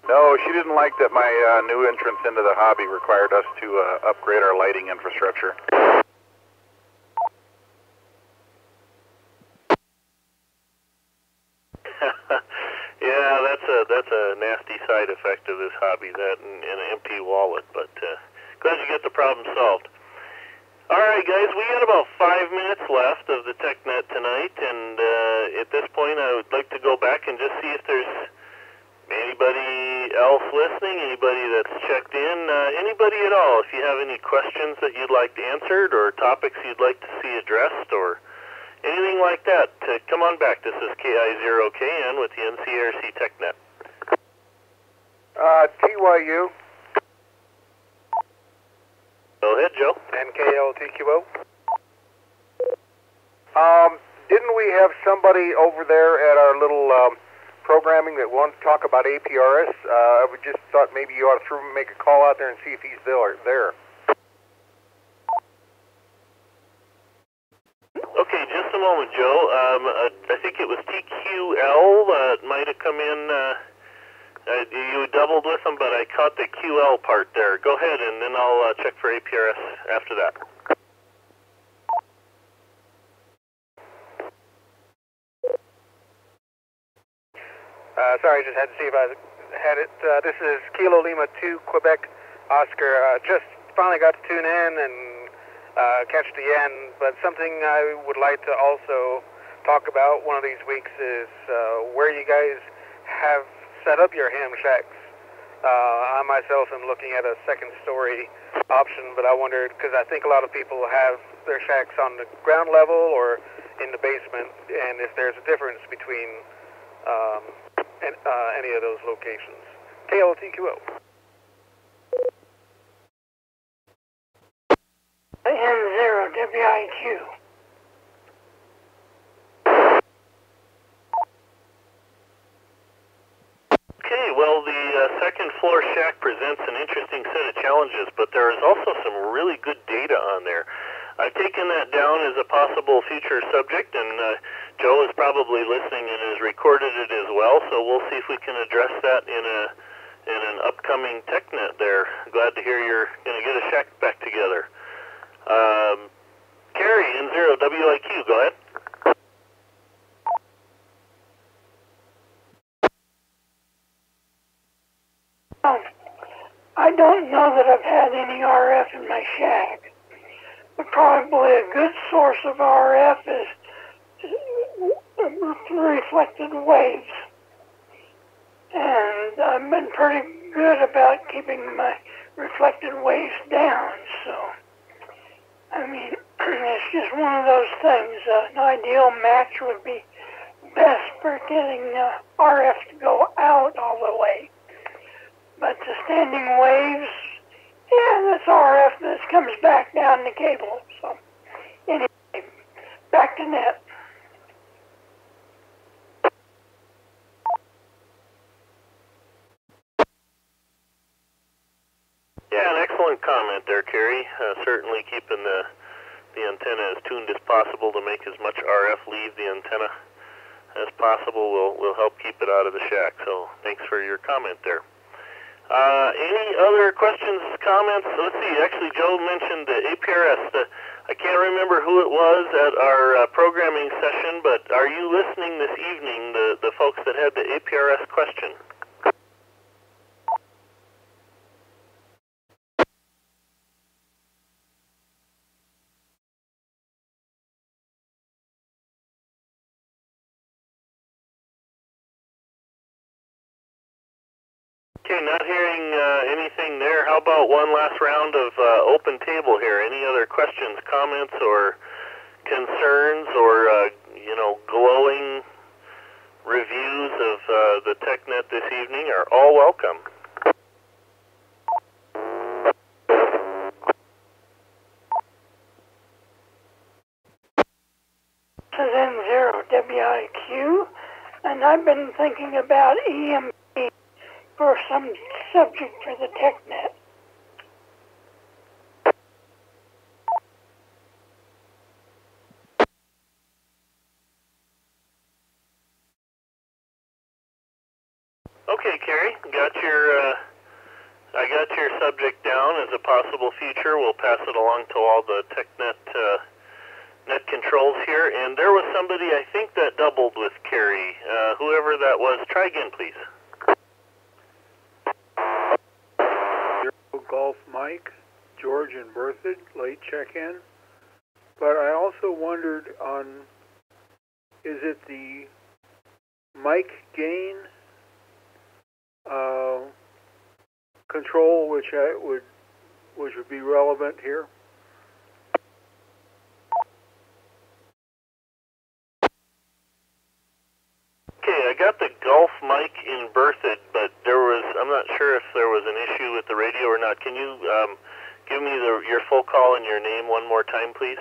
No, she didn't like that my new entrance into the hobby required us to upgrade our lighting infrastructure. Yeah, that's a nasty side effect of this hobby, that and an empty wallet, but glad you got the problem solved. All right, guys, we got about 5 minutes left of the TechNet tonight, and at this point I would like to go back and just see if there's anybody else listening, anybody that's checked in, anybody at all. If you have any questions that you'd like answered or topics you'd like to see addressed or anything like that, come on back. This is KI0KN with the NCARC TechNet. TYU. Go ahead, Joe. NKLTQO. Didn't we have somebody over there at our little programming that wanted to talk about APRS? I would just thought maybe you ought to make a call out there and see if he's there. Okay, just a moment, Joe. I think it was TQL that might have come in. You doubled with them, but I caught the QL part there. Go ahead, and then I'll check for APRS after that. Sorry, just had to see if I had it. This is Kilo Lima 2, Quebec, Oscar. Just finally got to tune in and catch the end, but something I would like to also talk about one of these weeks is where you guys have set up your ham shacks. I myself am looking at a second-story option, but I wondered, because I think a lot of people have their shacks on the ground level or in the basement, and if there's a difference between any of those locations. KLTQO. N0WIQ. Okay, well, the second floor shack presents an interesting set of challenges, but there is also some really good data on there. I've taken that down as a possible future subject, and Joe is probably listening and has recorded it as well, so we'll see if we can address that in an upcoming TechNet there. Glad to hear you're going to get a shack back together. Carrie, N0WIQ, go ahead. I don't know that I've had any RF in my shack, but probably a good source of RF is reflected waves. And I've been pretty good about keeping my reflected waves down, so I mean, it's just one of those things. An ideal match would be best for getting RF to go out all the way. But the standing waves, yeah, that's RF that comes back down the cable. So, anyway, back to net. comment there, Kerry. Certainly keeping the antenna as tuned as possible to make as much RF leave the antenna as possible will help keep it out of the shack. So thanks for your comment there. Any other questions, comments? Let's see. Actually, Joe mentioned the APRS. I can't remember who it was at our programming session, but are you listening this evening, the folks that had the APRS question? Okay, not hearing anything there. How about one last round of open table here? Any other questions, comments, or concerns, or glowing reviews of the TechNet this evening are all welcome. This is N0WIQ, and I've been thinking about EMP for some subject for the TechNet. Okay, Kerry, I got your subject down as a possible future. We'll pass it along to all the TechNet net controls here. And there was somebody, I think, that doubled with Kerry. Whoever that was, try again, please. Golf Mike, George and Berthoud, late check-in. But I also wondered on, is it the mic gain control which would be relevant here? Okay, I got the golf mic in Berthoud, but I'm not sure if there was an issue with the radio or not. Can you give me your full call and your name one more time, please?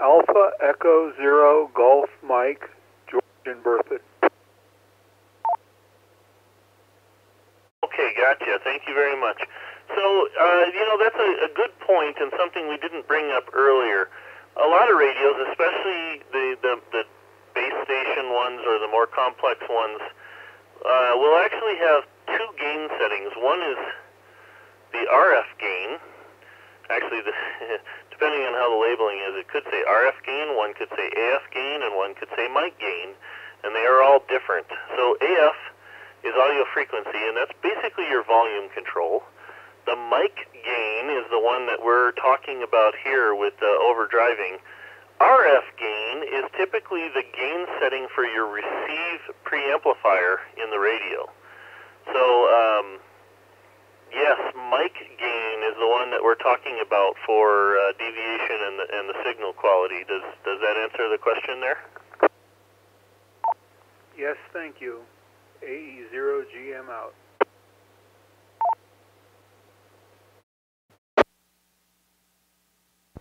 Alpha Echo Zero Golf Mike, George and Berthoud. Okay, gotcha. Thank you very much. So, that's a good point and something we didn't bring up earlier. A lot of radios, especially the base station ones or the more complex ones, will actually have two gain settings. One is the RF gain. Actually, depending on how the labeling is, it could say RF gain, one could say AF gain, and one could say mic gain, and they are all different. So AF is audio frequency, and that's basically your volume control. The mic gain is the one that we're talking about here with overdriving. RF gain is typically the gain setting for your receive preamplifier in the radio. So, yes, mic gain is the one that we're talking about for deviation and the signal quality. Does that answer the question there? Yes, thank you. AE0GM out.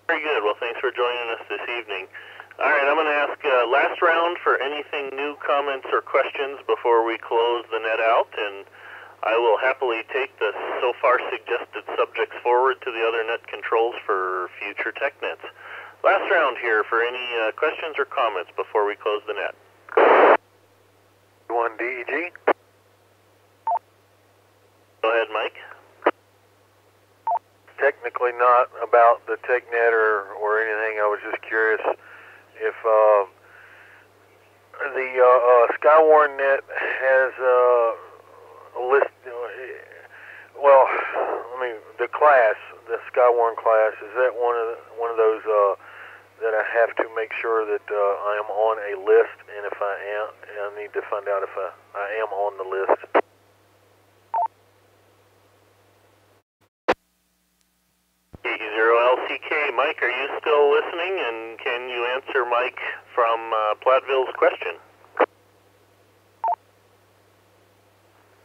Very good. Well, thanks for joining us this evening. All right, I'm going to ask last round for anything new, comments, or questions before we close the net out, and I will happily take the so far suggested subjects forward to the other net controls for future TechNets. Last round here for any questions or comments before we close the net. 1 DEG. Go ahead, Mike. Technically not about the TechNet or anything. I was just curious if the Skywarn net has a list. Well, the class, the Skywarn class, is that one of those that I have to make sure that I am on a list, and if I am, I need to find out if I am on the list. E0LCK, Mike, are you still listening, and can you answer Mike from Platteville's question?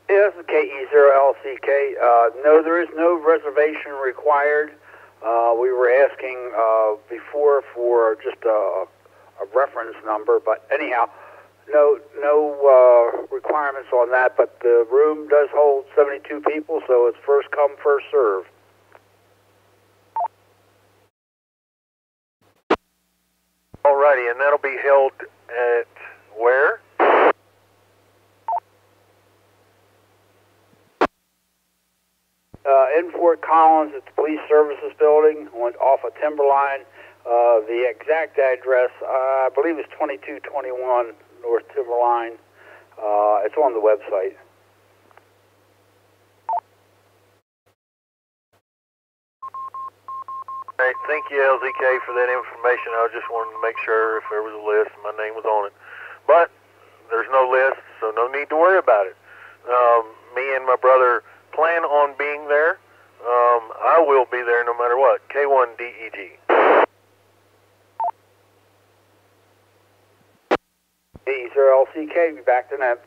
Yes, KE0LCK. No, there is no reservation required. We were asking before for just a reference number, but anyhow, No requirements on that, but the room does hold 72 people, so it's first come, first serve. Alrighty, and that'll be held at where? In Fort Collins at the Police Services Building, off of Timberline. The exact address, I believe, is 2221 North Timberline. It's on the website. All right, thank you, LZK, for that information. I just wanted to make sure if there was a list, my name was on it. But there's no list, so no need to worry about it. Me and my brother plan on being there. I will be there no matter what. K1DEG. KE0LCK, be back to net.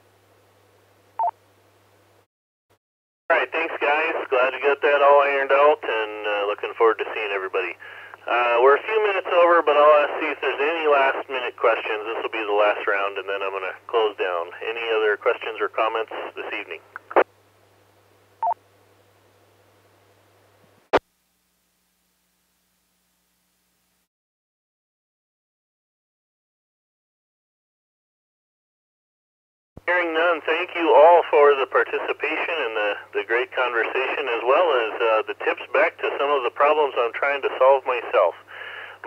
All right, thanks, guys. Glad you got that all ironed out, and looking forward to seeing everybody. We're a few minutes over, but I'll see if there's any last-minute questions. This will be the last round, and then I'm going to close down. Any other questions or comments this evening? Hearing none, thank you all for the participation and the great conversation, as well as the tips back to some of the problems I'm trying to solve myself.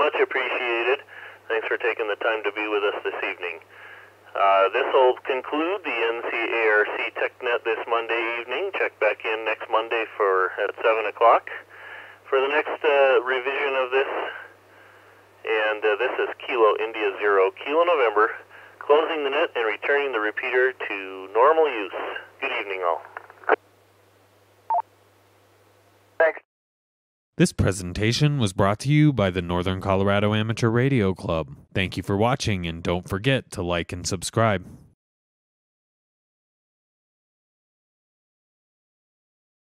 Much appreciated. Thanks for taking the time to be with us this evening. This will conclude the NCARC TechNet this Monday evening. Check back in next Monday at 7 o'clock for the next revision of this. And this is Kilo India 0, Kilo November, closing the net and returning the repeater to normal use. Good evening, all. Thanks. This presentation was brought to you by the Northern Colorado Amateur Radio Club. Thank you for watching, and don't forget to like and subscribe.